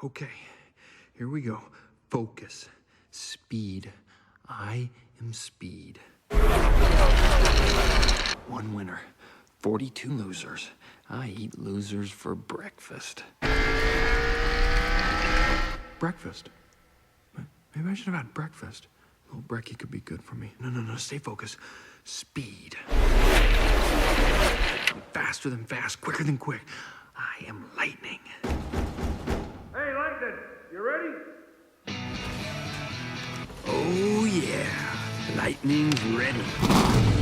Okay, here we go. Focus. Speed. I am speed. One winner. 42 losers. I eat losers for breakfast. Breakfast? Maybe I should have had breakfast. Little brekkie could be good for me. No, stay focused. Speed. I'm faster than fast, quicker than quick. I am lightning. Hey, Lightning, you ready? Oh, yeah. Lightning's ready.